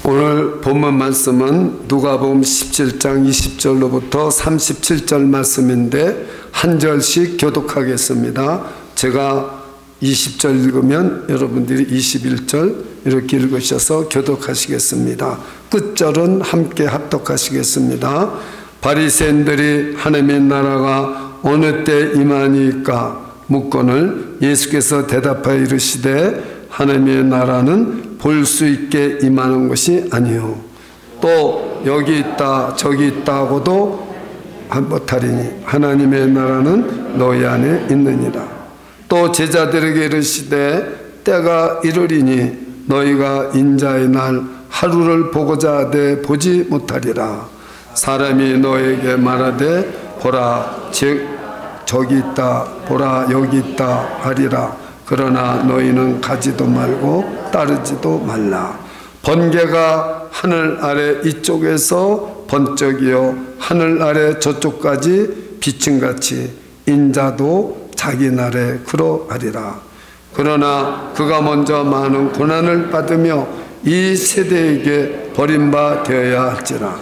오늘 본문 말씀은 누가복음 17장 20절로부터 37절 말씀인데 한 절씩 교독하겠습니다. 제가 20절 읽으면 여러분들이 21절 이렇게 읽으셔서 교독하시겠습니다. 끝절은 함께 합독하시겠습니다. 바리새인들이 하나님의 나라가 어느 때 임하니까 묻거늘 예수께서 대답하여 이르시되 하나님의 나라는 볼 수 있게 임하는 것이 아니요 또 여기 있다 저기 있다 하고도 못하리니 하나님의 나라는 너희 안에 있느니라. 또 제자들에게 이르시되 때가 이르리니 너희가 인자의 날 하루를 보고자 하되 보지 못하리라. 사람이 너에게 말하되 보라 저기 있다 보라 여기 있다 하리라. 그러나 너희는 가지도 말고 따르지도 말라. 번개가 하늘 아래 이쪽에서 번쩍이요 하늘 아래 저쪽까지 비침같이 인자도 자기 날에 그러하리라. 그러나 그가 먼저 많은 고난을 받으며 이 세대에게 버림바 되어야 할지라.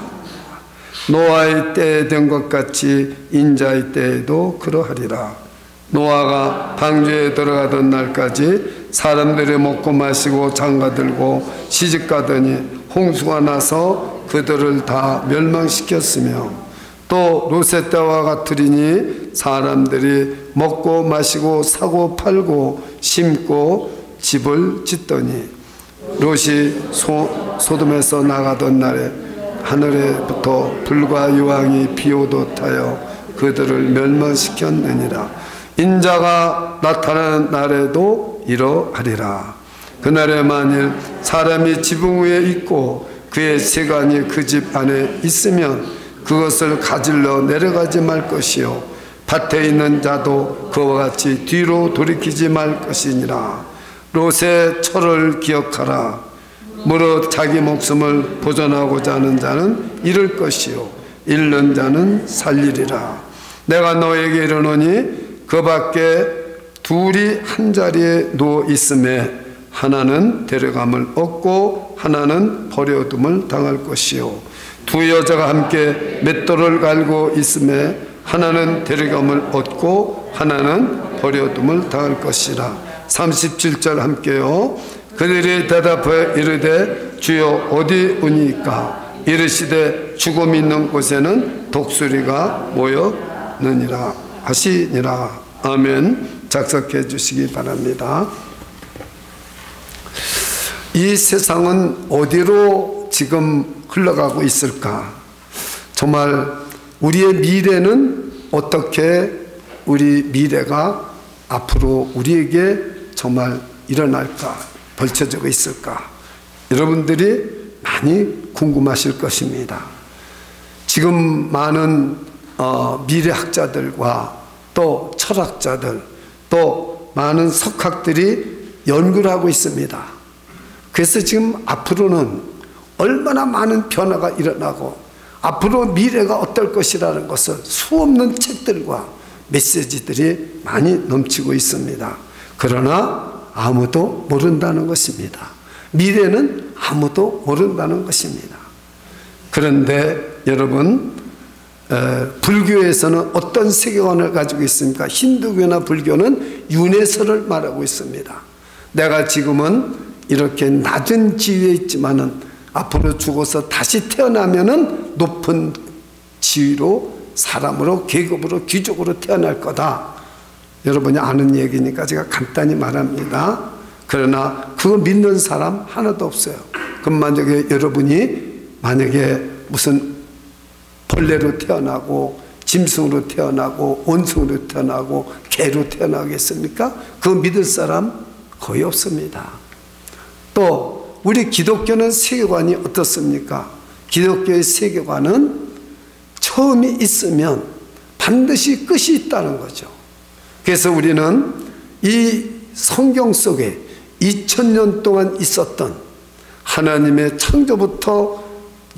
노아의 때에 된 것 같이 인자의 때에도 그러하리라. 노아가 방주에 들어가던 날까지 사람들이 먹고 마시고 장가들고 시집가더니 홍수가 나서 그들을 다 멸망시켰으며 또 롯의 때와 같으리니 사람들이 먹고 마시고 사고 팔고 심고 집을 짓더니 롯이 소돔에서 나가던 날에 하늘에부터 불과 유황이 비오듯 하여 그들을 멸망시켰느니라. 인자가 나타나는 날에도 이러하리라. 그날에 만일 사람이 지붕 위에 있고 그의 세간이 그 집 안에 있으면 그것을 가질러 내려가지 말 것이요 밭에 있는 자도 그와 같이 뒤로 돌이키지 말 것이니라. 롯의 철을 기억하라. 무릇 자기 목숨을 보존하고자 하는 자는 잃을 것이요 잃는 자는 살리리라. 내가 너에게 이르노니 그 밖에 둘이 한 자리에 누워 있음에 하나는 데려감을 얻고 하나는 버려둠을 당할 것이요 두 여자가 함께 맷돌을 갈고 있음에 하나는 데려감을 얻고 하나는 버려둠을 당할 것이라. 37절 함께요. 그들이 대답하여 이르되 주여 어디 오니까 이르시되 죽음 있는 곳에는 독수리가 모였느니라 하시니라. 아멘. 작석해 주시기 바랍니다. 이 세상은 어디로 지금 흘러가고 있을까? 정말 우리의 미래는 어떻게 우리 미래가 앞으로 우리에게 정말 일어날까? 벌쳐지고 있을까? 여러분들이 많이 궁금하실 것입니다. 지금 많은 미래학자들과 또 철학자들 또 많은 석학들이 연구를 하고 있습니다. 그래서 지금 앞으로는 얼마나 많은 변화가 일어나고 앞으로 미래가 어떨 것이라는 것을 수없는 책들과 메시지들이 많이 넘치고 있습니다. 그러나 아무도 모른다는 것입니다. 미래는 아무도 모른다는 것입니다. 그런데 여러분 불교에서는 어떤 세계관을 가지고 있습니까? 힌두교나 불교는 윤회설을 말하고 있습니다. 내가 지금은 이렇게 낮은 지위에 있지만은 앞으로 죽어서 다시 태어나면은 높은 지위로 사람으로 계급으로 귀족으로 태어날 거다. 여러분이 아는 얘기니까 제가 간단히 말합니다. 그러나 그거 믿는 사람 하나도 없어요. 그럼 만약에 여러분이 만약에 무슨 벌레로 태어나고 짐승으로 태어나고 원숭이로 태어나고 개로 태어나겠습니까? 그거 믿을 사람 거의 없습니다. 또 우리 기독교는 세계관이 어떻습니까? 기독교의 세계관은 처음이 있으면 반드시 끝이 있다는 거죠. 그래서 우리는 이 성경 속에 2000년 동안 있었던 하나님의 창조부터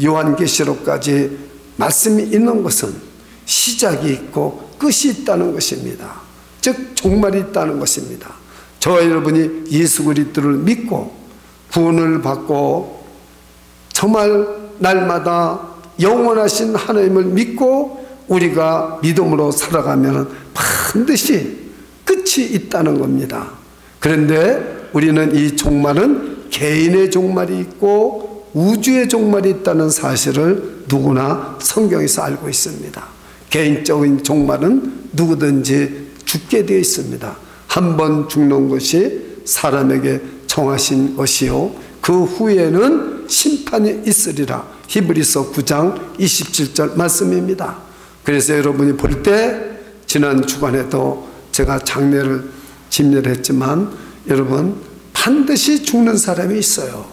요한계시록까지 말씀이 있는 것은 시작이 있고 끝이 있다는 것입니다. 즉 종말이 있다는 것입니다. 저와 여러분이 예수 그리스도를 믿고 구원을 받고 정말 날마다 영원하신 하나님을 믿고 우리가 믿음으로 살아가면 반드시 끝이 있다는 겁니다. 그런데 우리는 이 종말은 개인의 종말이 있고 우주의 종말이 있다는 사실을 누구나 성경에서 알고 있습니다. 개인적인 종말은 누구든지 죽게 되어 있습니다. 한 번 죽는 것이 사람에게 정하신 것이요 그 후에는 심판이 있으리라. 히브리서 9장 27절 말씀입니다. 그래서 여러분이 볼 때 지난 주간에도 제가 장례를 집례를 했지만 여러분 반드시 죽는 사람이 있어요.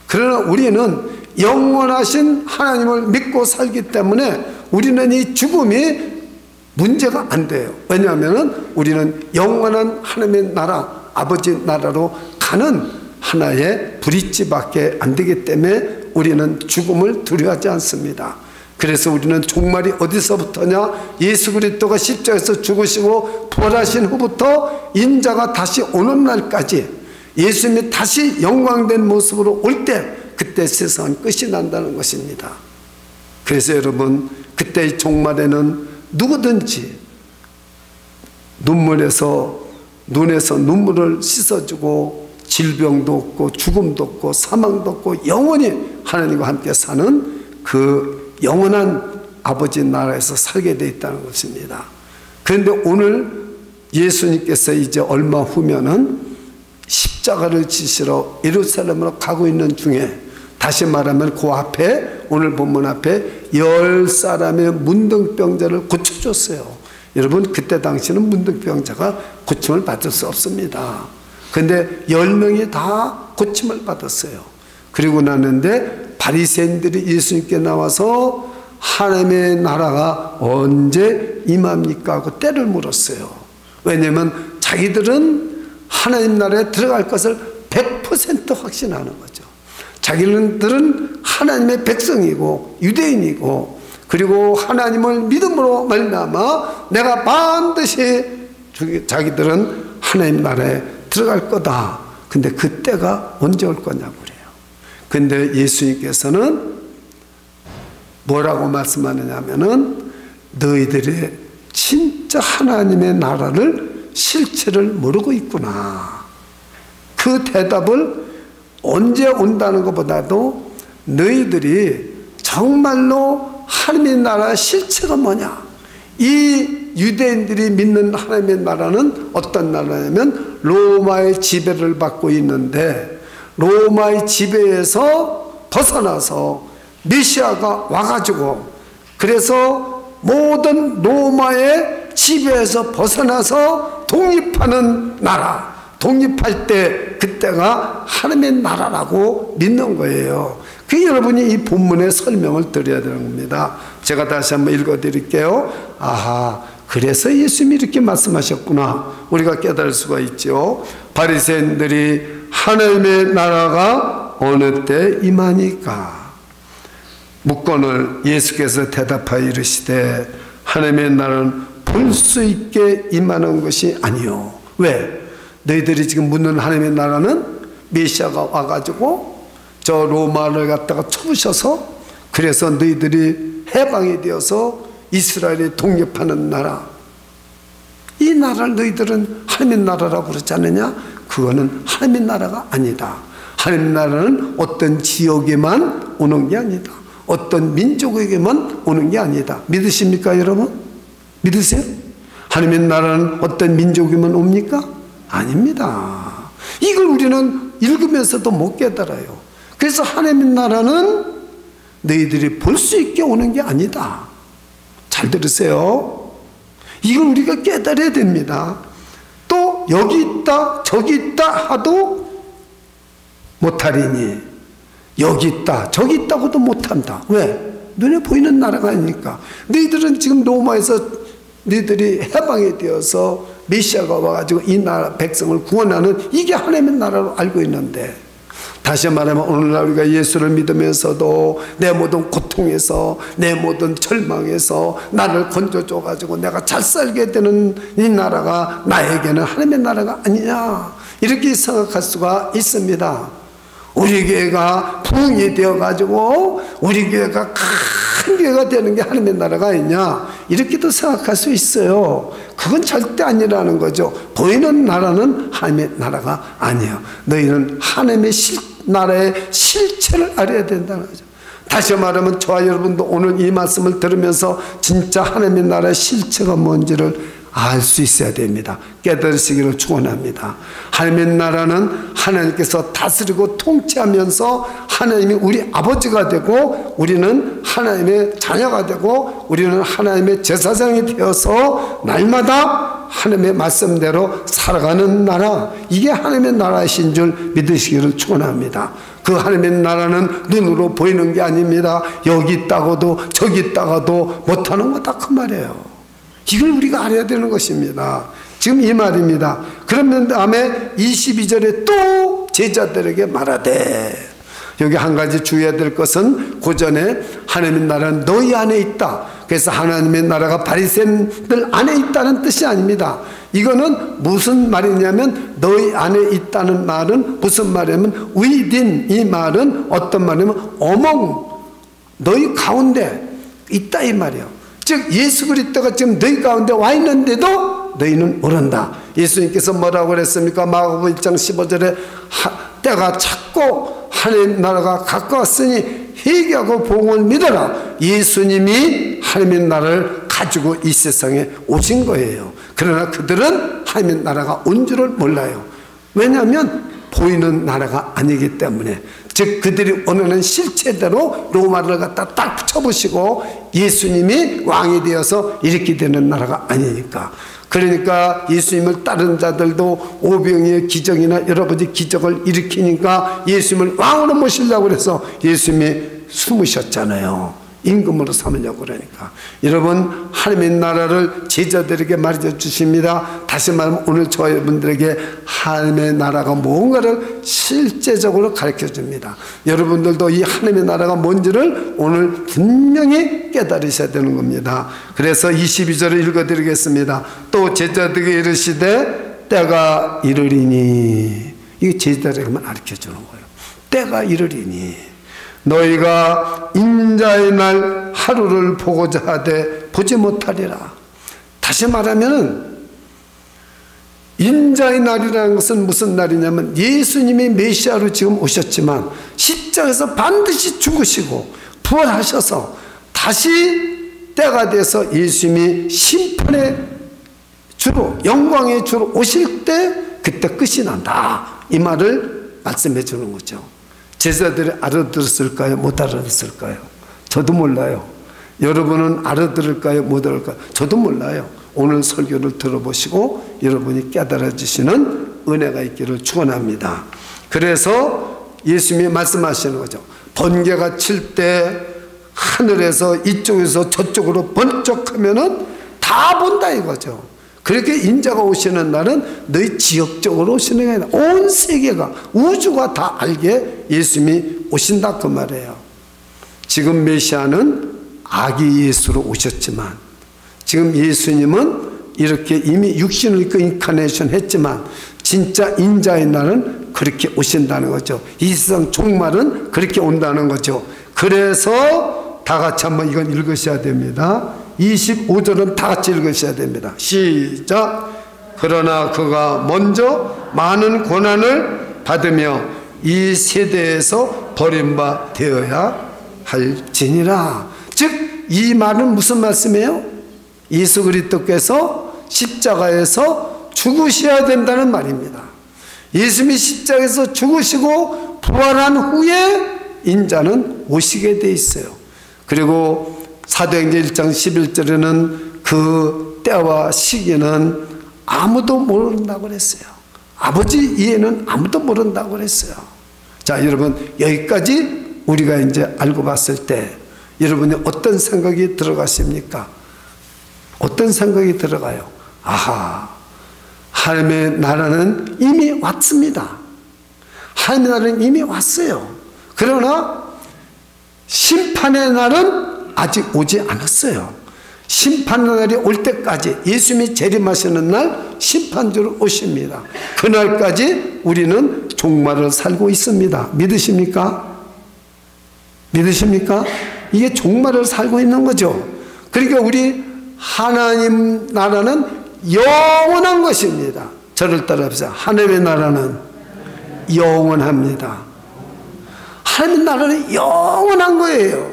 그러나 우리는 영원하신 하나님을 믿고 살기 때문에 우리는 이 죽음이 문제가 안 돼요. 왜냐하면 우리는 영원한 하나님의 나라, 아버지 나라로 가는 하나의 브릿지밖에 안 되기 때문에 우리는 죽음을 두려워하지 않습니다. 그래서 우리는 종말이 어디서부터냐? 예수 그리스도가 십자가에서 죽으시고 부활하신 후부터 인자가 다시 오는 날까지 예수님이 다시 영광된 모습으로 올 때 그때 세상은 끝이 난다는 것입니다. 그래서 여러분 그때의 종말에는 누구든지 눈에서 눈물을 씻어주고 질병도 없고 죽음도 없고 사망도 없고 영원히 하나님과 함께 사는 그 영원한 아버지 나라에서 살게 되어 있다는 것입니다. 그런데 오늘 예수님께서 이제 얼마 후면은 십자가를 지시러 예루살렘으로 가고 있는 중에 다시 말하면 그 앞에 오늘 본문 앞에 10사람의 문둥병자를 고쳐줬어요. 여러분 그때 당시는 문둥병자가 고침을 받을 수 없습니다. 그런데 10명이 다 고침을 받았어요. 그리고 나는데 바리새인들이 예수님께 나와서 하나님의 나라가 언제 임합니까 하고 때를 물었어요. 왜냐하면 자기들은 하나님 나라에 들어갈 것을 100% 확신하는 거죠. 자기들은 하나님의 백성이고 유대인이고 그리고 하나님을 믿음으로 말미암아 내가 반드시 자기들은 하나님 나라에 들어갈 거다. 근데 그때가 언제 올 거냐고 그래요. 근데 예수님께서는 뭐라고 말씀하느냐 하면은 너희들이 진짜 하나님의 나라를 실체를 모르고 있구나. 그 대답을 언제 온다는 것보다도 너희들이 정말로 하나님의 나라의 실체가 뭐냐. 이 유대인들이 믿는 하나님의 나라는 어떤 나라냐면 로마의 지배를 받고 있는데 로마의 지배에서 벗어나서 메시아가 와가지고 그래서 모든 로마의 지배에서 벗어나서 독립하는 나라, 독립할 때 그때가 하나님의 나라라고 믿는 거예요. 그 여러분이 이 본문의 설명을 드려야 되는 겁니다. 제가 다시 한번 읽어드릴게요. 아하, 그래서 예수님이 이렇게 말씀하셨구나. 우리가 깨달을 수가 있죠. 바리새인들이 하나님의 나라가 어느 때 임하니까 묻건을 예수께서 대답하여 이르시되 하나님의 나라는 볼 수 있게 임하는 것이 아니요. 왜? 너희들이 지금 묻는 하나님의 나라는 메시아가 와가지고 저 로마를 갖다가 쳐부셔서 그래서 너희들이 해방이 되어서 이스라엘이 독립하는 나라, 이 나라를 너희들은 하나님의 나라라고 그러지 않느냐? 그거는 하나님의 나라가 아니다. 하나님의 나라는 어떤 지역에만 오는 게 아니다. 어떤 민족에게만 오는 게 아니다. 믿으십니까 여러분? 믿으세요? 하나님의 나라는 어떤 민족에만 옵니까? 아닙니다. 이걸 우리는 읽으면서도 못 깨달아요. 그래서 하나님의 나라는 너희들이 볼 수 있게 오는 게 아니다. 잘 들으세요. 이걸 우리가 깨달아야 됩니다. 또 여기 있다 저기 있다 하도 못하리니 여기 있다 저기 있다고도 못한다. 왜? 눈에 보이는 나라가 아니니까. 너희들은 지금 로마에서 너희들이 해방이 되어서 메시아가 와가지고 이 나라 백성을 구원하는 이게 하나님의 나라로 알고 있는데, 다시 말하면 오늘날 우리가 예수를 믿으면서도 내 모든 고통에서 내 모든 절망에서 나를 건져줘가지고 내가 잘 살게 되는 이 나라가 나에게는 하나님의 나라가 아니냐 이렇게 생각할 수가 있습니다. 우리 교회가 부흥이 되어가지고 우리 교회가 큰 교회가 되는 게 하나님의 나라가 있냐, 이렇게도 생각할 수 있어요. 그건 절대 아니라는 거죠. 보이는 나라는 하나님의 나라가 아니에요. 너희는 하나님의 나라의 실체를 알아야 된다는 거죠. 다시 말하면 저와 여러분도 오늘 이 말씀을 들으면서 진짜 하나님의 나라의 실체가 뭔지를 알 수 있어야 됩니다. 깨달으시기를 축원합니다. 하나님의 나라는 하나님께서 다스리고 통치하면서 하나님이 우리 아버지가 되고 우리는 하나님의 자녀가 되고 우리는 하나님의 제사장이 되어서 날마다 하나님의 말씀대로 살아가는 나라, 이게 하나님의 나라이신 줄 믿으시기를 축원합니다. 그 하나님의 나라는 눈으로 보이는 게 아닙니다. 여기 있다가도 저기 있다가도 못하는 거다 그 말이에요. 이걸 우리가 알아야 되는 것입니다. 지금 이 말입니다. 그러면 다음에 22절에 또 제자들에게 말하되, 여기 한 가지 주의해야 될 것은 고전에 하나님의 나라는 너희 안에 있다. 그래서 하나님의 나라가 바리새인들 안에 있다는 뜻이 아닙니다. 이거는 무슨 말이냐면, 너희 안에 있다는 말은 무슨 말이냐면 within, 이 말은 어떤 말이냐면 among, 너희 가운데 있다 이 말이에요. 즉 예수 그리스도가 지금 너희 가운데 와 있는데도 너희는 모른다. 예수님께서 뭐라고 그랬습니까? 마가복음 1장 15절에 때가 찼고 하나님 나라가 가까웠으니 회개하고 복음을 믿어라. 예수님이 하나님의 나라를 가지고 이 세상에 오신 거예요. 그러나 그들은 하나님의 나라가 온 줄을 몰라요. 왜냐하면 보이는 나라가 아니기 때문에. 즉 그들이 원하는 실체대로 로마를 갖다 딱 붙여보시고 예수님이 왕이 되어서 이렇게 되는 나라가 아니니까. 그러니까 예수님을 따른 자들도 오병이의 기적이나 여러 가지 기적을 일으키니까 예수님을 왕으로 모시려고 해서 예수님이 숨으셨잖아요. 임금으로 삼으려고 그러니까. 여러분, 하나님의 나라를 제자들에게 말해 주십니다. 다시 말하면 오늘 저와 여러분들에게 하나님의 나라가 뭔가를 실제적으로 가르쳐 줍니다. 여러분들도 이 하나님의 나라가 뭔지를 오늘 분명히 깨달으셔야 되는 겁니다. 그래서 22절을 읽어드리겠습니다. 또 제자들에게 이르시되 때가 이르리니, 이게 제자들에게만 가르쳐 주는 거예요. 때가 이르리니 너희가 인자의 날 하루를 보고자 하되 보지 못하리라. 다시 말하면 인자의 날이라는 것은 무슨 날이냐면, 예수님이 메시아로 지금 오셨지만 십자가에서 반드시 죽으시고 부활하셔서 다시 때가 돼서 예수님이 심판의 주로, 영광의 주로 오실 때 그때 끝이 난다, 이 말을 말씀해 주는 거죠. 제자들이 알아들었을까요? 못 알아들었을까요? 저도 몰라요. 여러분은 알아들을까요? 못 알아들을까요? 저도 몰라요. 오늘 설교를 들어보시고 여러분이 깨달아지시는 은혜가 있기를 축원합니다. 그래서 예수님이 말씀하시는 거죠. 번개가 칠 때 하늘에서 이쪽에서 저쪽으로 번쩍하면은 다 본다 이거죠. 그렇게 인자가 오시는 날은 너희 지역적으로 오시는 게 아니라 온 세계가, 우주가 다 알게 예수님이 오신다 그 말이에요. 지금 메시아는 아기 예수로 오셨지만, 지금 예수님은 이렇게 이미 육신을 입고 인카네이션 했지만 진짜 인자의 날은 그렇게 오신다는 거죠. 이 세상 종말은 그렇게 온다는 거죠. 그래서 다 같이 한번 이건 읽으셔야 됩니다. 25절은 다 같이 읽으셔야 됩니다. 시작. 그러나 그가 먼저 많은 고난을 받으며 이 세대에서 버림바 되어야 할지니라. 즉 이 말은 무슨 말씀이에요? 예수 그리스도께서 십자가에서 죽으셔야 된다는 말입니다. 예수님이 십자가에서 죽으시고 부활한 후에 인자는 오시게 돼 있어요. 그리고 사도행전 1장 11절에는 그 때와 시기는 아무도 모른다고 그랬어요. 아버지 이해는 아무도 모른다고 그랬어요. 자, 여러분, 여기까지 우리가 이제 알고 봤을 때 여러분이 어떤 생각이 들어가십니까? 어떤 생각이 들어가요? 아하, 하나님의 나라는 이미 왔습니다. 하나님의 나라는 이미 왔어요. 그러나 심판의 날은 아직 오지 않았어요. 심판의 날이 올 때까지, 예수님이 재림하시는 날 심판주로 오십니다. 그날까지 우리는 종말을 살고 있습니다. 믿으십니까? 믿으십니까? 이게 종말을 살고 있는 거죠. 그러니까 우리 하나님 나라는 영원한 것입니다. 저를 따라합시다. 하나님의 나라는 영원합니다. 하나님의 나라는 영원한 거예요.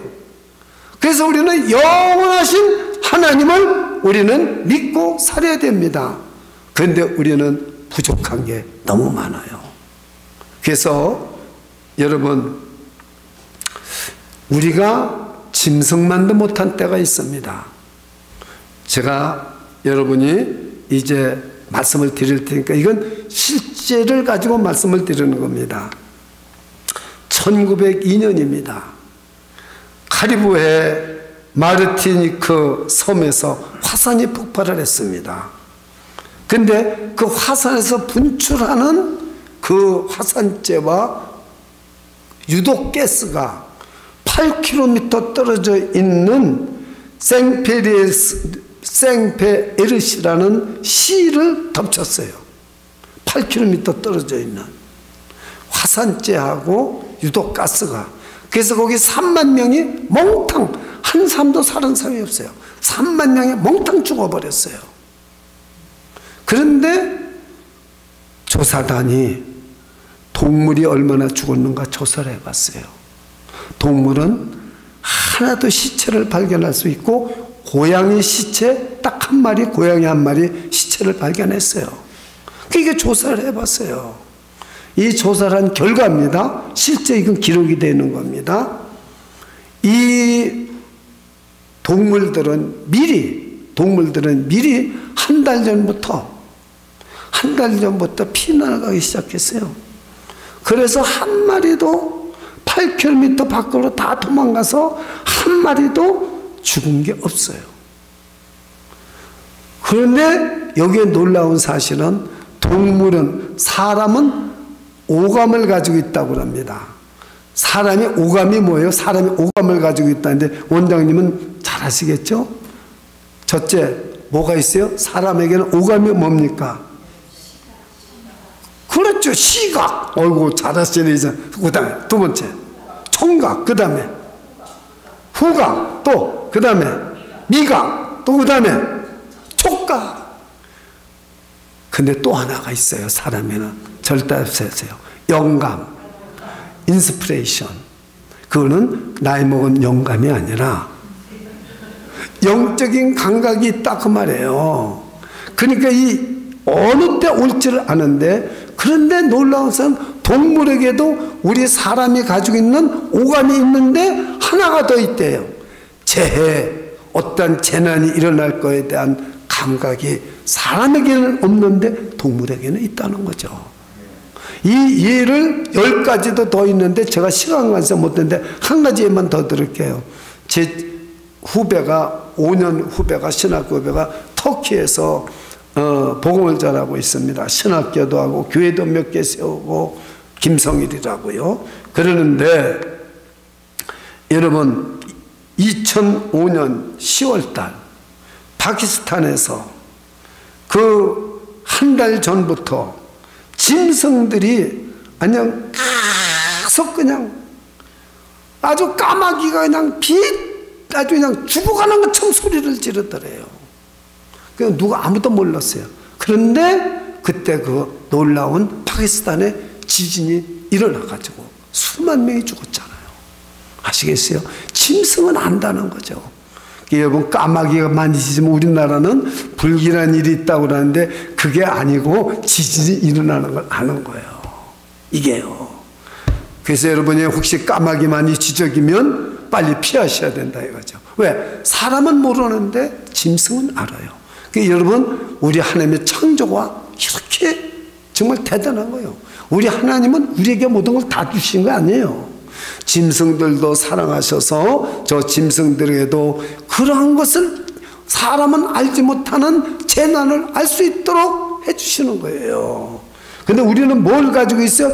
그래서 우리는 영원하신 하나님을 우리는 믿고 살아야 됩니다. 그런데 우리는 부족한 게 너무 많아요. 그래서 여러분, 우리가 짐승만도 못한 때가 있습니다. 제가 여러분이 이제 말씀을 드릴 테니까 이건 실제를 가지고 말씀을 드리는 겁니다. 1902년입니다. 카리브해 마르티니크 섬에서 화산이 폭발을 했습니다. 근데 그 화산에서 분출하는 그 화산재와 유독가스가 8km 떨어져 있는 생페에르시라는 시를 덮쳤어요. 8km 떨어져 있는 화산재하고 유독가스가. 그래서 거기 3만 명이 몽땅, 한 사람도 살은 사람이 없어요. 3만 명이 몽땅 죽어버렸어요. 그런데 조사단이 동물이 얼마나 죽었는가 조사를 해봤어요. 동물은 하나도 시체를 발견할 수 있고, 고양이 시체 딱 한 마리, 고양이 한 마리 시체를 발견했어요. 그게 조사를 해봤어요. 이 조사를 한 결과입니다. 실제 이건 기록이 되는 겁니다. 이 동물들은 미리 한 달 전부터 피나가기 시작했어요. 그래서 한 마리도 8km 밖으로 다 도망가서 한 마리도 죽은 게 없어요. 그런데 여기에 놀라운 사실은 사람은 오감을 가지고 있다고 합니다. 사람이 오감이 뭐예요? 사람이 오감을 가지고 있다는데 원장님은 잘 아시겠죠? 첫째, 뭐가 있어요? 사람에게는 오감이 뭡니까? 그렇죠. 시각. 어이구, 잘하시네. 그 다음에 두 번째, 청각. 그 다음에 후각. 또 그 다음에 미각. 또 그 다음에 촉각. 근데 또 하나가 있어요. 사람에는 절대 없으세요. 영감, 인스피레이션. 그거는 나이 먹은 영감이 아니라 영적인 감각이 있다 그 말이에요. 그러니까 이 어느 때 올지를 아는데, 그런데 놀라운 것은 동물에게도 우리 사람이 가지고 있는 오감이 있는데 하나가 더 있대요. 재해, 어떤 재난이 일어날 거에 대한 감각이 사람에게는 없는데 동물에게는 있다는 거죠. 이 예를 10가지도 더 있는데 제가 시간 관계상 못 듣는데 한 가지만 더 들을게요. 제 후배가, 5년 후배가, 신학교 후배가 터키에서 복음을 전하고 있습니다. 신학교도 하고 교회도 몇 개 세우고, 김성일이라고요. 그러는데 여러분, 2005년 10월달 파키스탄에서 그 한 달 전부터 짐승들이 그냥 계속 그냥 아주 까마귀가 그냥 아주 그냥 죽어가는 것처럼 소리를 지르더래요. 그 누가 아무도 몰랐어요. 그런데 그때 그 놀라운 파키스탄에 지진이 일어나가지고 수만 명이 죽었잖아요. 아시겠어요? 짐승은 안다는 거죠. 여러분, 까마귀가 많이 짖으면 우리나라는 불길한 일이 있다고 그러는데 그게 아니고 지진이 일어나는 걸 아는 거예요. 이게요. 그래서 여러분이 혹시 까마귀 많이 짖어기면 빨리 피하셔야 된다 이거죠. 왜? 사람은 모르는데 짐승은 알아요. 그러니까 여러분, 우리 하나님의 창조가 이렇게 정말 대단한 거예요. 우리 하나님은 우리에게 모든 걸 다 주신 거 아니에요. 짐승들도 사랑하셔서 저 짐승들에게도 그러한 것을 사람은 알지 못하는 재난을 알 수 있도록 해주시는 거예요. 근데 우리는 뭘 가지고 있어요?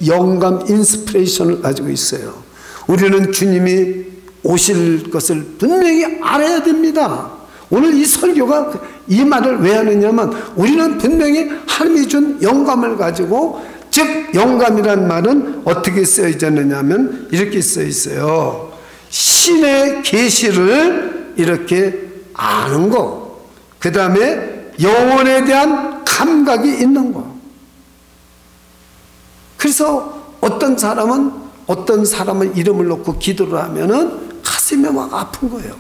영감, 인스피레이션을 가지고 있어요. 우리는 주님이 오실 것을 분명히 알아야 됩니다. 오늘 이 설교가 이 말을 왜 하느냐면, 우리는 분명히 하나님이 준 영감을 가지고 즉 영감이란 말은 어떻게 쓰여졌느냐 하면 이렇게 써 있어요. 신의 계시를 이렇게 아는 거, 그 다음에 영혼에 대한 감각이 있는 거. 그래서 어떤 사람은 이름을 놓고 기도를 하면은 가슴이 막 아픈 거예요.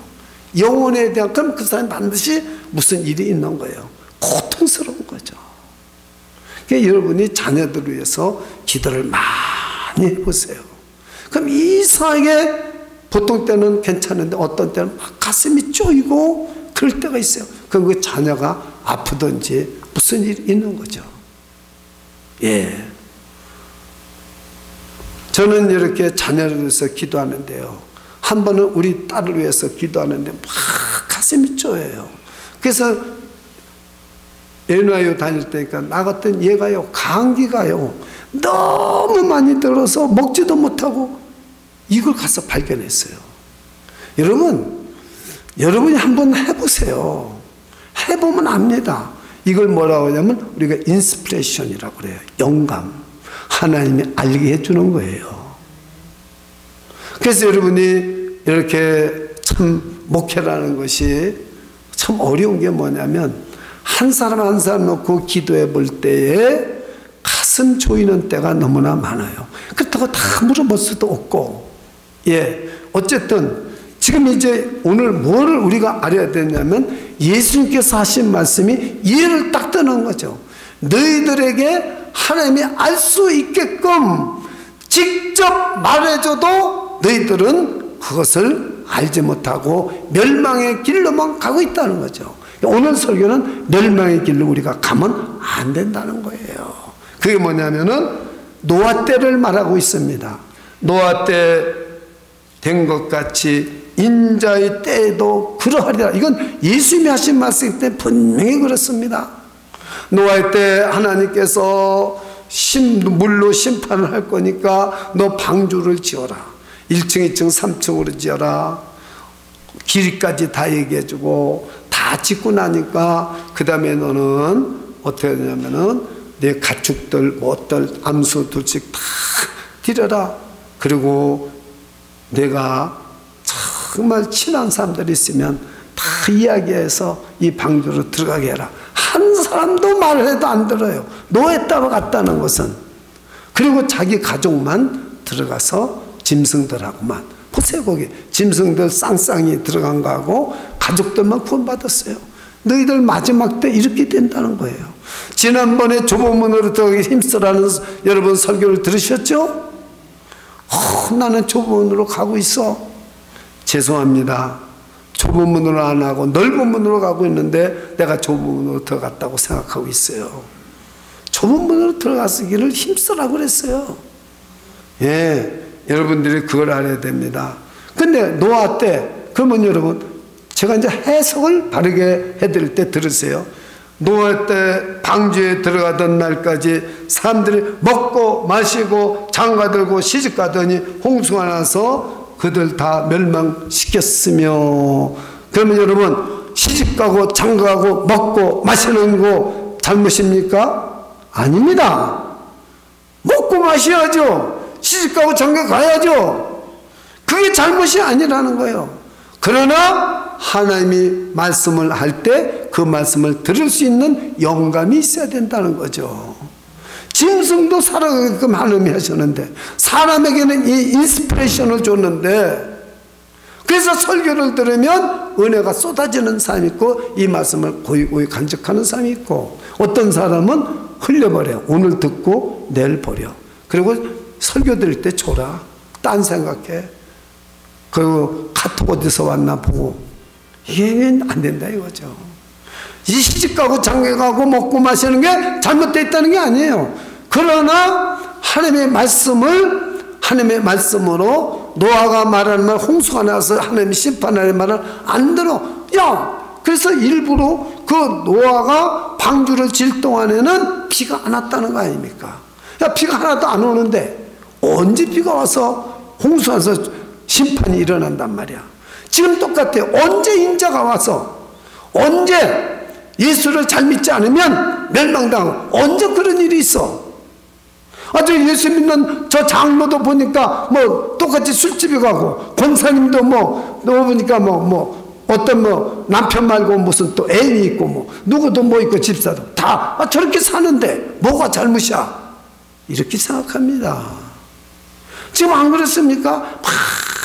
영혼에 대한, 그럼 그 사람이 반드시 무슨 일이 있는 거예요. 고통스러운 거죠. 그러니까 여러분이 자녀들을 위해서 기도를 많이 해보세요. 그럼 이상하게 보통 때는 괜찮은데 어떤 때는 막 가슴이 쪼이고 그럴 때가 있어요. 그럼 그 자녀가 아프든지 무슨 일이 있는 거죠. 예. 저는 이렇게 자녀를 위해서 기도하는데요. 한 번은 우리 딸을 위해서 기도하는데 막 가슴이 쪼여요. 그래서 NYU 다닐 때니까 나갔던 얘가요, 감기가요 너무 많이 들어서 먹지도 못하고 이걸 가서 발견했어요. 여러분이 한번 해보세요. 해보면 압니다. 이걸 뭐라고 하냐면 우리가 인스피레이션이라고 그래요. 영감. 하나님이 알게 해주는 거예요. 그래서 여러분이 이렇게 참 목회라는 것이 참 어려운 게 뭐냐면 한 사람 한 사람 놓고 기도해 볼 때에 가슴 조이는 때가 너무나 많아요. 그렇다고 다 물어볼 수도 없고, 예, 어쨌든 지금 이제 오늘 뭐를 우리가 알아야 되냐면 예수님께서 하신 말씀이 이해를 딱 뜨는 거죠. 너희들에게 하나님이 알 수 있게끔 직접 말해줘도 너희들은 그것을 알지 못하고 멸망의 길로만 가고 있다는 거죠. 오늘 설교는 멸망의 길로 우리가 가면 안 된다는 거예요. 그게 뭐냐면은 노아 때를 말하고 있습니다. 노아 때 된 것 같이 인자의 때에도 그러하리라. 이건 예수님이 하신 말씀 때 분명히 그렇습니다. 노아의 때 하나님께서 물로 심판을 할 거니까 너 방주를 지어라. 1층, 2층, 3층으로 지어라. 길이까지 다 얘기해주고 다 짓고 나니까 그 다음에 너는 어떻게 하냐면은 내 가축들, 못들, 암수 둘씩 다 들여라. 그리고 내가 정말 친한 사람들이 있으면 다 이야기해서 이 방주로 들어가게 해라. 한 사람도 말을 해도 안 들어요. 노예 따로 갔다는 것은. 그리고 자기 가족만 들어가서 짐승들하고만. 보세요, 거기 짐승들 쌍쌍이 들어간 거하고 가족들만 구원받았어요. 너희들 마지막 때 이렇게 된다는 거예요. 지난번에 좁은 문으로 들어가기 힘쓰라는 여러분 설교를 들으셨죠? 나는 좁은 문으로 가고 있어. 죄송합니다. 좁은 문으로 안 하고 넓은 문으로 가고 있는데 내가 좁은 문으로 들어갔다고 생각하고 있어요. 좁은 문으로 들어가기를 힘쓰라고 그랬어요. 예, 여러분들이 그걸 알아야 됩니다. 근데 노아 때, 그러면 여러분, 제가 이제 해석을 바르게 해드릴 때 들으세요. 노아 때 방주에 들어가던 날까지 사람들이 먹고 마시고 장가들고 시집가더니 홍수가 나서 그들 다 멸망시켰으며, 그러면 여러분 시집가고 장가가고 먹고 마시는 거 잘못입니까? 아닙니다. 먹고 마셔야죠. 시집가고 장가 가야죠. 그게 잘못이 아니라는 거예요. 그러나 하나님이 말씀을 할 때 그 말씀을 들을 수 있는 영감이 있어야 된다는 거죠. 짐승도 살아가게끔 하나님이 하셨는데 사람에게는 이 인스피레이션을 줬는데, 그래서 설교를 들으면 은혜가 쏟아지는 사람이 있고 이 말씀을 고이고이 간직하는 사람이 있고, 어떤 사람은 흘려버려요. 오늘 듣고 내일 버려. 그리고 설교 들을 때 줘라. 딴 생각해. 그리고 카톡 어디서 왔나 보고. 이게 안 된다 이거죠. 이 시집가고 장가가고 먹고 마시는 게 잘못되어 있다는 게 아니에요. 그러나 하나님의 말씀으로 노아가 말하는 말, 홍수가 나서 하나님이 심판하는 말을 안 들어. 야, 그래서 일부러 그 노아가 방주를 질 동안에는 비가 안 왔다는 거 아닙니까? 야, 비가 하나도 안 오는데 언제 비가 와서 홍수가 와서 심판이 일어난단 말이야. 지금 똑같아요. 언제 인자가 와서, 언제 예수를 잘 믿지 않으면 멸망당하고, 언제 그런 일이 있어? 아주 예수 믿는 저 장로도 보니까 뭐 똑같이 술집에 가고, 권사님도 뭐 보니까 어떤 남편 말고 무슨 또 애인이 있고 누구도 뭐 있고 집사도 다 저렇게 사는데 뭐가 잘못이야? 이렇게 생각합니다. 지금 안 그렇습니까?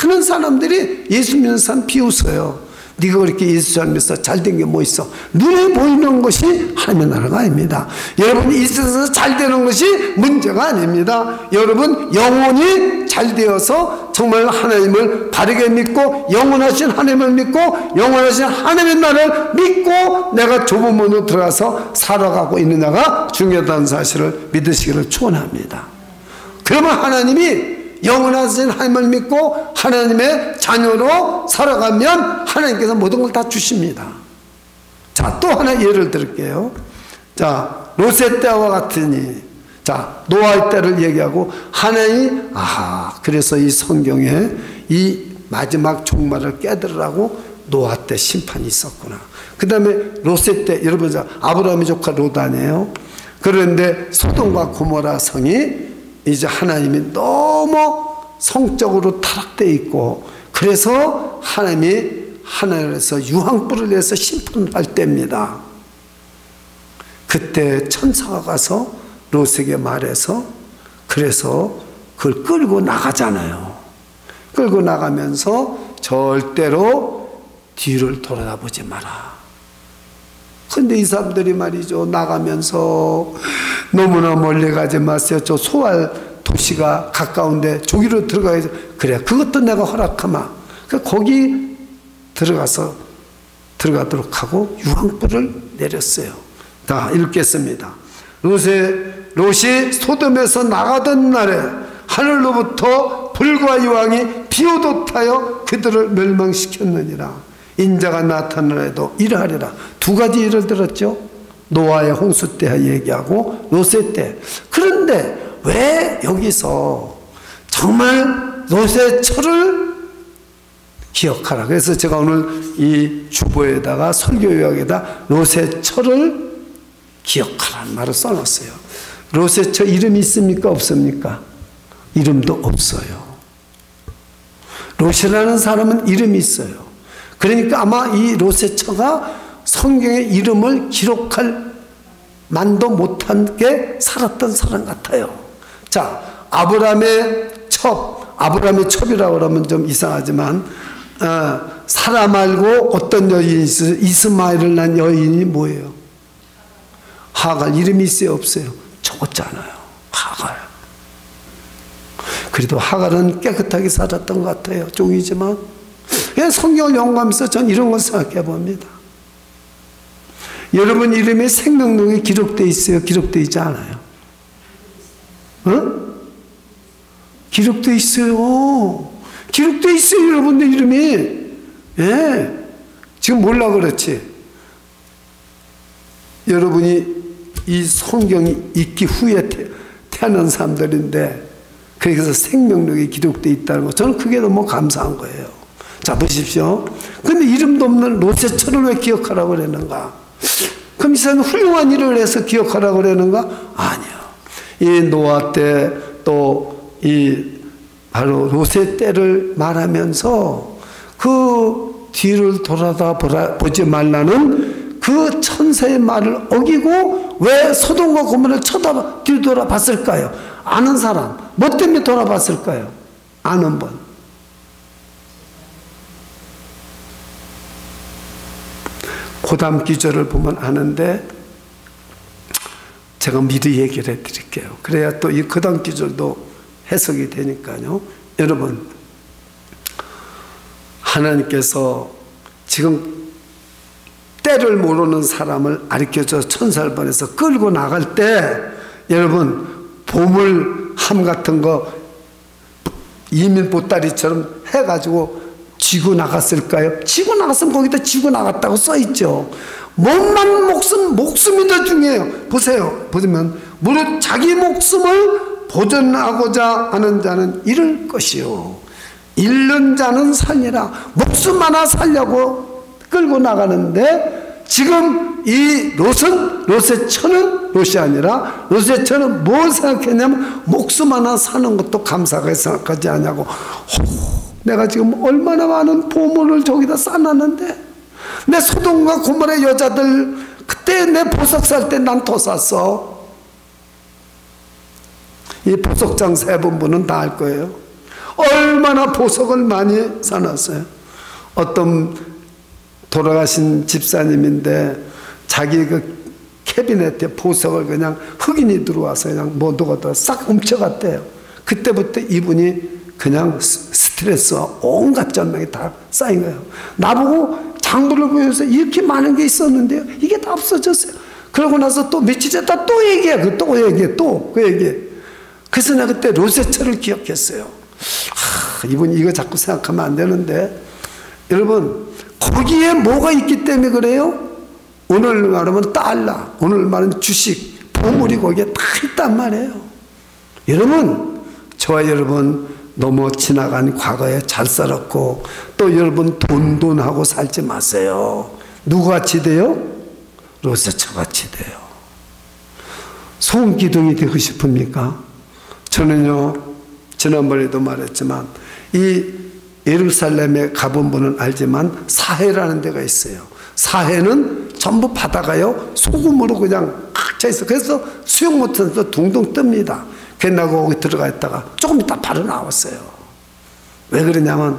많은 사람들이 예수 믿는 사람 비웃어요. 네가 그렇게 예수 잘 믿어 잘된 게 뭐 있어? 눈에 보이는 것이 하나님의 나라가 아닙니다. 여러분이 이 세상에서 잘 되는 것이 문제가 아닙니다. 여러분 영혼이 잘 되어서 정말 하나님을 바르게 믿고 영원하신 하나님을 믿고 영원하신 하나님의 나라를 믿고 내가 좁은 문으로 들어가서 살아가고 있느냐가 중요하다는 사실을 믿으시기를 축원합니다. 그러면 하나님이 영원하신 하나님을 믿고 하나님의 자녀로 살아가면 하나님께서 모든 걸 다 주십니다. 자, 또 하나 예를 들게요. 자, 롯의 때와 같으니, 자, 노아의 때를 얘기하고 하나님, 그래서 이 성경에 이 마지막 종말을 깨달으라고 노아 때 심판이 있었구나. 그 다음에 롯의 때, 여러분 아브라함의 조카 롯 아니에요? 그런데 소돔과 고모라 성이 이제 하나님이 너무 성적으로 타락되어 있고, 그래서 하나님이 하늘에서 유황불을 내서 심판을 할 때입니다. 그때 천사가 가서 롯에게 말해서, 그래서 그걸 끌고 나가잖아요. 끌고 나가면서 절대로 뒤를 돌아보지 마라. 근데 이 사람들이 말이죠, 나가면서 너무나 멀리 가지 마세요. 저 소알 도시가 가까운데 저기로 들어가야지. 그래, 그것도 내가 허락하마. 거기 들어가도록 하고 유황불을 내렸어요. 다 읽겠습니다. 롯이 소돔에서 나가던 날에 하늘로부터 불과 유황이 비오듯하여 그들을 멸망시켰느니라. 인자가 나타나래도 이러하리라. 두 가지 예를 들었죠. 노아의 홍수 때 얘기하고 롯의 때. 그런데 왜 여기서 정말 롯의 철을 기억하라. 그래서 제가 오늘 이 주보에다가 설교 요약에다 롯의 철을 기억하라는 말을 써놨어요. 롯의 철 이름이 있습니까? 없습니까? 이름도 없어요. 롯이라는 사람은 이름이 있어요. 그러니까 아마 이 롯의 처가 성경의 이름을 기록할 만도 못한 게 살았던 사람 같아요. 자, 아브라함의 첩이라고 그러면 좀 이상하지만, 사라 말고 어떤 여인이 있어요? 이스마엘을 낳은 여인이 뭐예요? 하갈. 이름이 있어요? 없어요? 적었잖아요. 하갈. 그래도 하갈은 깨끗하게 살았던 것 같아요. 종이지만. 성경을 연구하면서 전 이런 걸 생각해 봅니다. 여러분 이름에 생명록이 기록되어 있어요? 기록되어 있지 않아요? 기록되어 있어요. 기록되어 있어요, 여러분들 이름이. 예. 지금 몰라 그렇지. 여러분이 이 성경이 있기 후에 태어난 사람들인데, 그래서 생명록이 기록되어 있다는 거, 저는 그게 너무 감사한 거예요. 자, 보십시오. 근데 이름도 없는 롯의 철을 왜 기억하라고 그러는가? 그럼 이 사람은 훌륭한 일을 해서 기억하라고 그러는가? 아니요. 이 노아 때 또 바로 롯의 때를 말하면서 그 뒤를 보지 말라는 그 천사의 말을 어기고 왜 소돔과 고모라를 뒤돌아봤을까요? 아는 사람, 뭐 때문에 돌아봤을까요? 아는 분. 고담 기절을 보면 아는데 제가 미리 얘기를 해드릴게요. 그래야 또 이 고담 기절도 해석이 되니까요. 여러분, 하나님께서 지금 때를 모르는 사람을 가르쳐줘 천사를 보내서 끌고 나갈 때, 여러분 보물함 같은 거 이민 보따리처럼 해가지고 쥐고 나갔을까요? 쥐고 나갔으면 거기다 쥐고 나갔다고 써있죠. 목숨이 더 중요해요. 보시면 무릇 자기 목숨을 보존하고자 하는 자는 잃을 것이요 잃는 자는 살리라. 목숨 하나 살려고 끌고 나가는데 지금 이 롯의 롯이 아니라 롯의 처는 뭘 생각했냐면 목숨 하나 사는 것도 감사하게 생각하지 않냐고. 내가 지금 얼마나 많은 보물을 저기다 쌓아놨는데, 내 소돔과 고모라의 여자들 그때 내 보석 살 때 난 더 샀어. 이 보석장 세본 분은 다 알 거예요. 얼마나 보석을 많이 사놨어요. 어떤 돌아가신 집사님인데 자기 그 캐비넷에 보석을 그냥 흑인이 들어와서 그냥 모두가 싹 훔쳐갔대요. 그때부터 이분이 그냥 스트레스 온갖 전망이 다 쌓인 거예요. 나보고 장부를 보여서 이렇게 많은 게 있었는데요, 이게 다 없어졌어요. 그러고 나서 또 며칠 있다 또 얘기해. 또 그 얘기해. 그래서 내가 그때 롯의 처를 기억했어요. 이분 이거 자꾸 생각하면 안 되는데, 여러분 거기에 뭐가 있기 때문에 그래요? 오늘 말하면 달러, 오늘 말하면 주식, 보물이 거기에 다 있단 말이에요. 여러분, 저와 여러분 너무 지나간 과거에 잘 살았고, 또 여러분 돈하고 살지 마세요. 누구같이 돼요? 롯의 처같이 돼요. 소금기둥이 되고 싶습니까? 저는요, 지난번에도 말했지만 이 예루살렘에 가본 분은 알지만 사해라는 데가 있어요. 사해는 전부 바다가요 소금으로 그냥 꽉 차 있어. 그래서 수영 못해서 둥둥 뜹니다. 그래서 거기 들어가 있다가 조금 있다 바로 나왔어요. 왜 그러냐면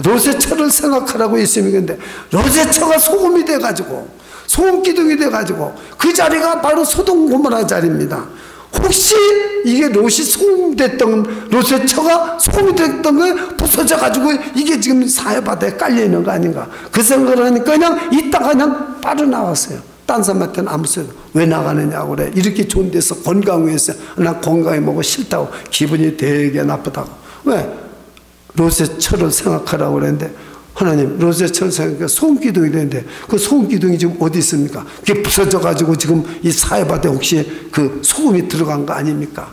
롯의 처를 생각하라고 있으면, 근데 롯의 처가 소금이 돼가지고 소금 기둥이 돼가지고 그 자리가 바로 소돔 고모라 자리입니다. 혹시 이게 롯이 소금됐던, 롯의 처가 소금이 됐던 게 부서져가지고 이게 지금 사해바다에 깔려있는 거 아닌가, 그 생각을 하니까 그냥 이따가 그냥 빠져나왔어요. 딴 사람한테는 아무 소리. 왜 나가느냐고 그래. 이렇게 좋은 데서 건강 위해서. 나 건강에 뭐가 싫다고, 기분이 되게 나쁘다고. 왜? 롯의 처를 생각하라고 그랬는데, 하나님 롯의 처를 생각하니까 소금기둥이 되는데, 그 소금기둥이 지금 어디 있습니까? 그게 부서져가지고 지금 이 사해바다에 혹시 그 소금이 들어간 거 아닙니까?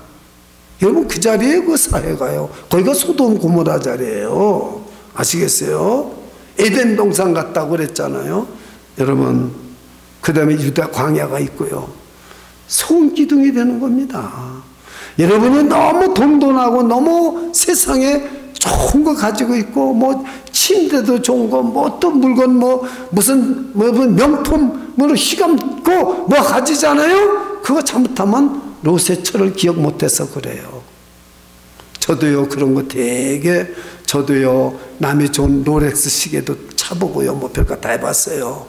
여러분 그 자리에 그 사해가요, 거기가 소돔 고모라 자리예요. 아시겠어요? 에덴 동산 같다고 그랬잖아요. 여러분, 그 다음에 유다 광야가 있고요. 소금기둥이 되는 겁니다. 여러분이 너무 돈돈하고 너무 세상에 좋은 거 가지고 있고, 뭐 침대도 좋은 거, 뭐 어떤 물건, 뭐 무슨 명품으로 휘감고 뭐 가지잖아요. 그거 잘못하면 롯의 처를 기억 못해서 그래요. 저도요 그런 거 되게, 저도요 남이 좋은 롤렉스 시계도 차보고요 뭐 별거 다 해봤어요.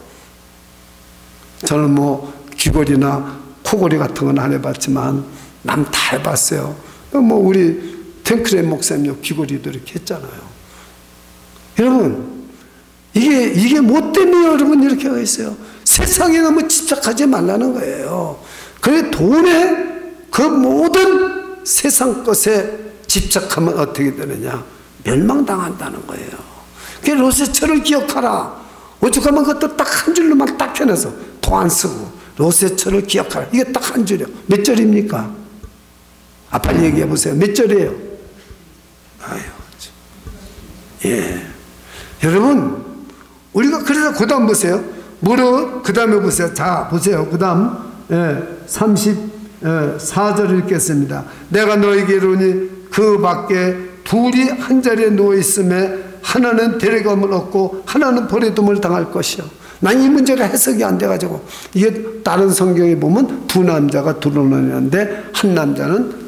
저는 뭐 귀걸이나 코걸이 같은 건 안 해봤지만 남 다 해봤어요. 뭐 우리 탱크레 목사님 귀걸이도 이렇게 했잖아요. 여러분, 이게 뭐 때문에 여러분 이렇게 가 있어요? 세상에 너무 집착하지 말라는 거예요. 그 돈에, 그 모든 세상 것에 집착하면 어떻게 되느냐? 멸망당한다는 거예요. 그 롯의 처를 기억하라. 오죽하면 그것도 딱 한 줄로만 딱 해놔서 돈 안 쓰고 롯의 처를 기억하라. 이게 딱 한 줄이요. 몇 절입니까? 빨리 얘기해 보세요. 몇 절이에요? 아유, 예. 여러분, 우리가 그래서 그 다음 보세요. 무릇, 그 다음에 보세요. 자, 보세요. 그 다음, 34절 읽겠습니다. 내가 너에게 이르니 그 밖에 둘이 한 자리에 누워있음에 하나는 데려감을 얻고 하나는 버려둠을 당할 것이요. 난 이 문제가 해석이 안 돼가지고, 이게 다른 성경에 보면 두 남자가 드러나는데 한 남자는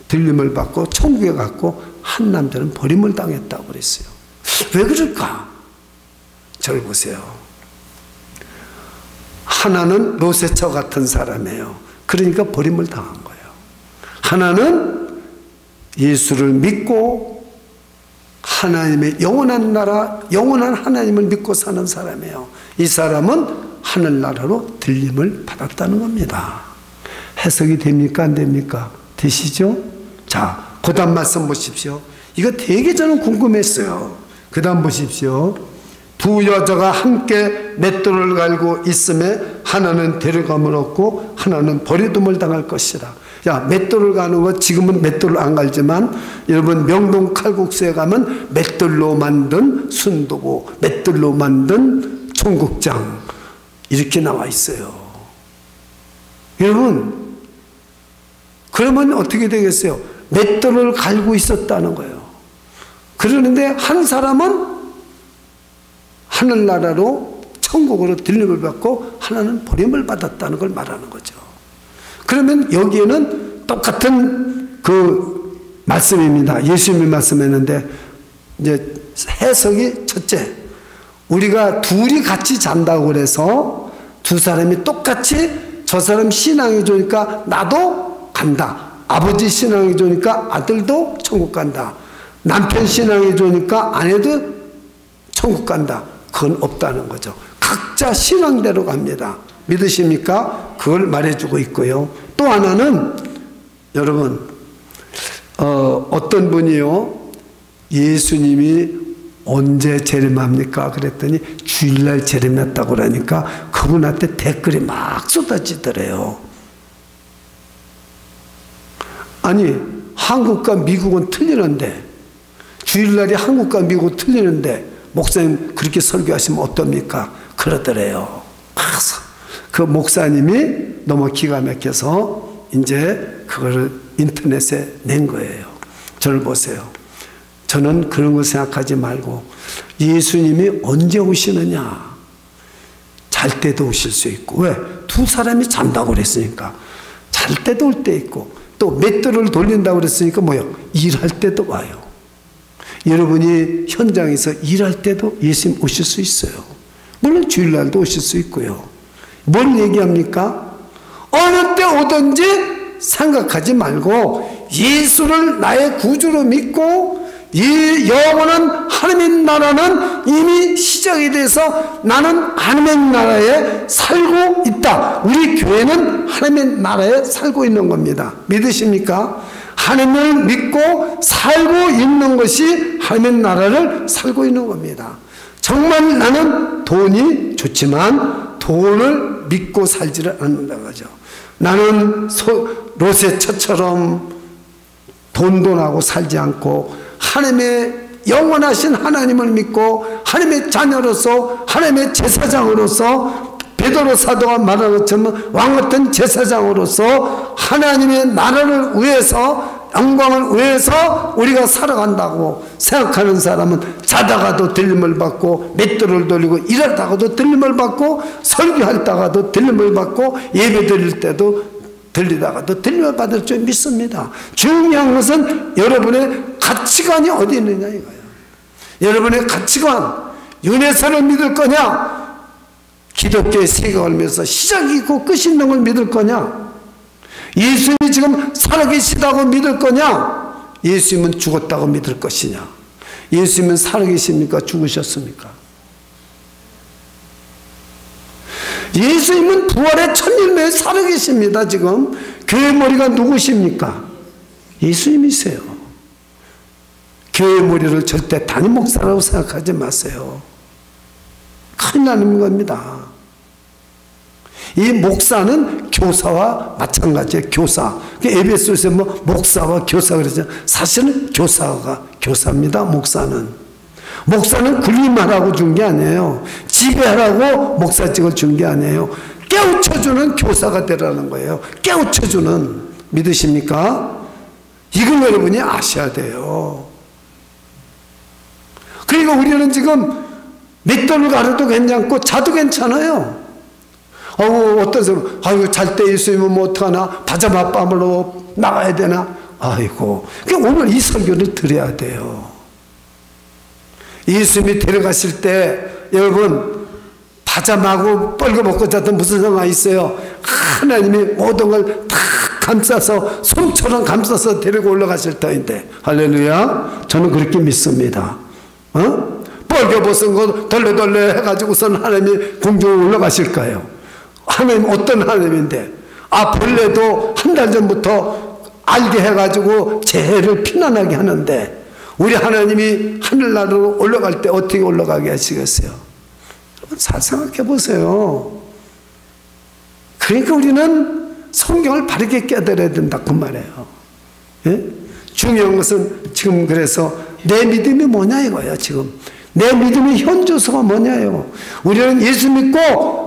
들림을 받고 천국에 갔고 한 남자는 버림을 당했다고 그랬어요. 왜 그럴까? 저를 보세요. 하나는 롯의 처 같은 사람이에요. 그러니까 버림을 당한 거예요. 하나는 예수를 믿고 하나님의 영원한 나라, 영원한 하나님을 믿고 사는 사람이에요. 이 사람은 하늘나라로 들림을 받았다는 겁니다. 해석이 됩니까? 안 됩니까? 되시죠? 자, 그 다음 말씀 보십시오. 이거 되게 저는 궁금했어요. 그 다음 보십시오. 두 여자가 함께 맷돌을 갈고 있음에 하나는 데려감을 얻고 하나는 버려둠을 당할 것이라. 야, 맷돌을 가는 거, 지금은 맷돌을 안 갈지만 여러분 명동 칼국수에 가면 맷돌로 만든 순두부, 맷돌로 만든 송국장 이렇게 나와 있어요. 여러분, 그러면 어떻게 되겠어요? 맷돌을 갈고 있었다는 거예요. 그러는데 한 사람은 하늘나라로 천국으로 들림을 받고 하나는 버림을 받았다는 걸 말하는 거죠. 그러면 여기에는 똑같은 그 말씀입니다. 예수님이 말씀했는데 이제 해석이 첫째, 우리가 둘이 같이 잔다고 그래서 두 사람이 똑같이 저 사람 신앙이 좋으니까 나도 간다. 아버지 신앙이 좋으니까 아들도 천국 간다. 남편 신앙이 좋으니까 아내도 천국 간다. 그건 없다는 거죠. 각자 신앙대로 갑니다. 믿으십니까? 그걸 말해주고 있고요. 또 하나는 여러분, 어떤 분이요, 예수님이 언제 재림합니까? 그랬더니 주일날 재림했다고 그러니까 그분한테 댓글이 막 쏟아지더래요. 아니, 한국과 미국은 틀리는데, 주일날이 한국과 미국은 틀리는데 목사님 그렇게 설교하시면 어떻습니까? 그러더래요. 그래서 그 목사님이 너무 기가 막혀서 이제 그거를 인터넷에 낸 거예요. 저를 보세요. 저는 그런 걸 생각하지 말고 예수님이 언제 오시느냐? 잘 때도 오실 수 있고. 왜? 두 사람이 잔다고 그랬으니까 잘 때도 올 때 있고, 또 맷돌을 돌린다고 그랬으니까 뭐요? 일할 때도 와요. 여러분이 현장에서 일할 때도 예수님 오실 수 있어요. 물론 주일날도 오실 수 있고요. 뭘 얘기합니까? 어느 때 오든지 생각하지 말고 예수를 나의 구주로 믿고 이 영원한 하나님의 나라는 이미 시작이 돼서 나는 하나님의 나라에 살고 있다. 우리 교회는 하나님의 나라에 살고 있는 겁니다. 믿으십니까? 하나님을 믿고 살고 있는 것이 하나님의 나라를 살고 있는 겁니다. 정말 나는 돈이 좋지만 돈을 믿고 살지를 않는다고 하죠. 나는 롯의 처처럼 돈하고 살지 않고 하나님의 영원하신 하나님을 믿고 하나님의 자녀로서 하나님의 제사장으로서 베드로 사도가 말한 것처럼 왕같은 제사장으로서 하나님의 나라를 위해서 영광을 위해서 우리가 살아간다고 생각하는 사람은 자다가도 들림을 받고 맷돌을 돌리고 일하다가도 들림을 받고 설교하다가도 들림을 받고 예배 드릴 때도 들리다가도 들림을 받을 줄 믿습니다. 중요한 것은 여러분의 가치관이 어디 있느냐 이거예요. 여러분의 가치관, 윤회사를 믿을 거냐, 기독교의 세계관을 믿어서 시작이 있고 끝이 있는 걸 믿을 거냐, 예수님이 지금 살아계시다고 믿을 거냐, 예수님은 죽었다고 믿을 것이냐. 예수님은 살아계십니까? 죽으셨습니까? 예수님은 부활의 천일매에 살아계십니다. 지금 교회 머리가 누구십니까? 예수님이세요. 교회 머리를 절대 담임 목사라고 생각하지 마세요. 큰일 나는 겁니다. 이 목사는 교사와 마찬가지예요. 교사. 에베소서에 뭐 목사와 교사 그러죠. 사실은 교사가 교사입니다. 목사는 군림하라고 준 게 아니에요. 지배하라고 목사직을 준 게 아니에요. 깨우쳐주는 교사가 되라는 거예요. 깨우쳐주는. 믿으십니까? 이걸 여러분이 아셔야 돼요. 그러니까 우리는 지금 맷돌을 가려도 괜찮고 자도 괜찮아요. 어떤 사람, 아이고, 잘 때 예수님은 뭐 어떡하나? 바자마 뺨으로 나가야 되나? 아이고. 그러니까 오늘 이 설교를 드려야 돼요. 예수님이 데려가실 때, 여러분, 바자마하고 뻘거벗고 자던 무슨 상관이 있어요? 하나님이 모든 걸 다 감싸서, 솜처럼 감싸서 데리고 올라가실 터인데, 할렐루야. 저는 그렇게 믿습니다. 뻘거벗은 거 덜레덜레 해가지고선 하나님이 공중에 올라가실까요? 하나님 어떤 하나님인데, 벌레도 한 달 전부터 알게 해가지고 재해를 피난하게 하는데, 우리 하나님이 하늘나라로 올라갈 때 어떻게 올라가게 하시겠어요? 여러분 잘 생각해 보세요. 그러니까 우리는 성경을 바르게 깨달아야 된다 그 말이에요. 예? 중요한 것은 지금 그래서 내 믿음이 뭐냐 이거예요. 지금 내 믿음의 현주소가 뭐냐요? 우리는 예수 믿고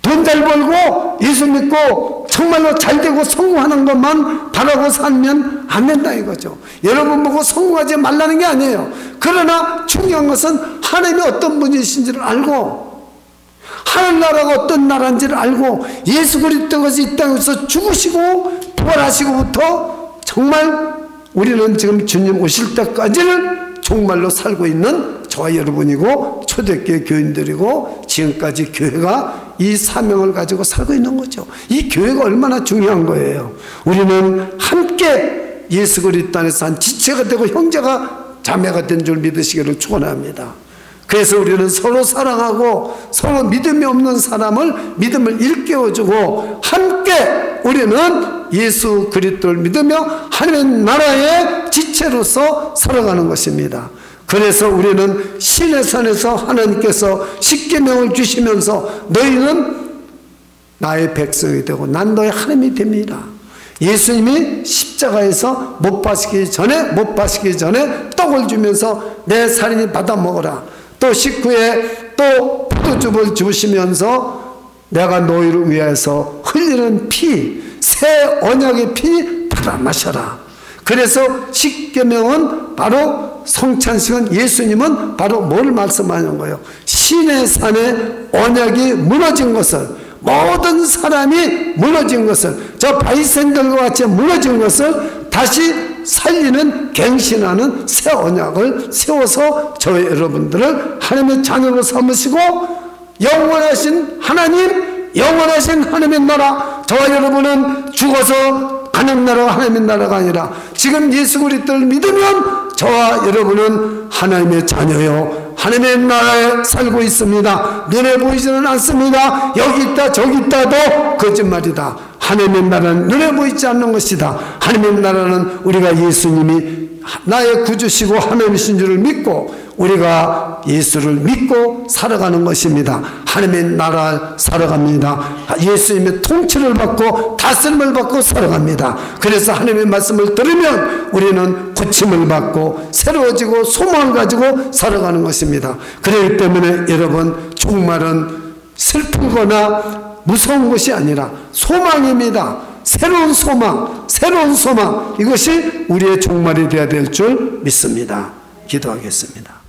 돈 잘 벌고 예수 믿고 정말로 잘 되고 성공하는 것만 바라고 살면 안 된다 이거죠. 여러분 보고 성공하지 말라는 게 아니에요. 그러나 중요한 것은 하나님이 어떤 분이신지를 알고 하늘나라가 어떤 나라인지를 알고 예수 그리스도가 이 땅에서 죽으시고 부활하시고부터 정말 우리는 지금 주님 오실 때까지를 정말로 살고 있는 저와 여러분이고 초대교회 교인들이고 지금까지 교회가 이 사명을 가지고 살고 있는 거죠. 이 교회가 얼마나 중요한 거예요. 우리는 함께 예수 그리스도 안에서 한 지체가 되고 형제가 자매가 된 줄 믿으시기를 축원합니다. 그래서 우리는 서로 사랑하고 서로 믿음이 없는 사람을 믿음을 일깨워주고 함께 우리는 예수 그리스도를 믿으며 하나님의 나라의 지체로서 살아가는 것입니다. 그래서 우리는 신의 산에서 하나님께서 십계명을 주시면서 너희는 나의 백성이 되고 난 너의 하나님이 됩니다. 예수님이 십자가에서 못 파시기 전에 떡을 주면서 내 살인이 받아 먹어라. 또 식후에 또 포도즙을 주시면서 내가 너희를 위해서 흘리는 피, 새 언약의 피 받아 마셔라. 그래서 십계명은 바로 성찬식은 예수님은 바로 뭘 말씀하는 거예요? 신의 산에 언약이 무너진 것을, 모든 사람이 무너진 것을, 저 바위샌들과 같이 무너진 것을 다시 살리는 갱신하는 새 언약을 세워서 저희 여러분들을 하나님의 자녀로 삼으시고 영원하신 하나님의 나라, 저와 여러분은 죽어서 가는 나라가 하나님의 나라가 아니라 지금 예수 그리스도를 믿으면 저와 여러분은 하나님의 자녀요 하나님의 나라에 살고 있습니다. 눈에 보이지는 않습니다. 여기 있다 저기 있다도 거짓말이다. 하나님의 나라는 눈에 보이지 않는 것이다. 하나님의 나라는 우리가 예수님이 나의 구주시고 하나님이신 줄을 믿고 우리가 예수를 믿고 살아가는 것입니다. 하나님의 나라 살아갑니다. 예수님의 통치를 받고 다스림을 받고 살아갑니다. 그래서 하나님의 말씀을 들으면 우리는 고침을 받고 새로워지고 소망을 가지고 살아가는 것입니다. 그렇기 때문에 여러분 종말은 슬프거나 무서운 것이 아니라 소망입니다. 새로운 소망, 이것이 우리의 종말이 되어야 될 줄 믿습니다. 기도하겠습니다.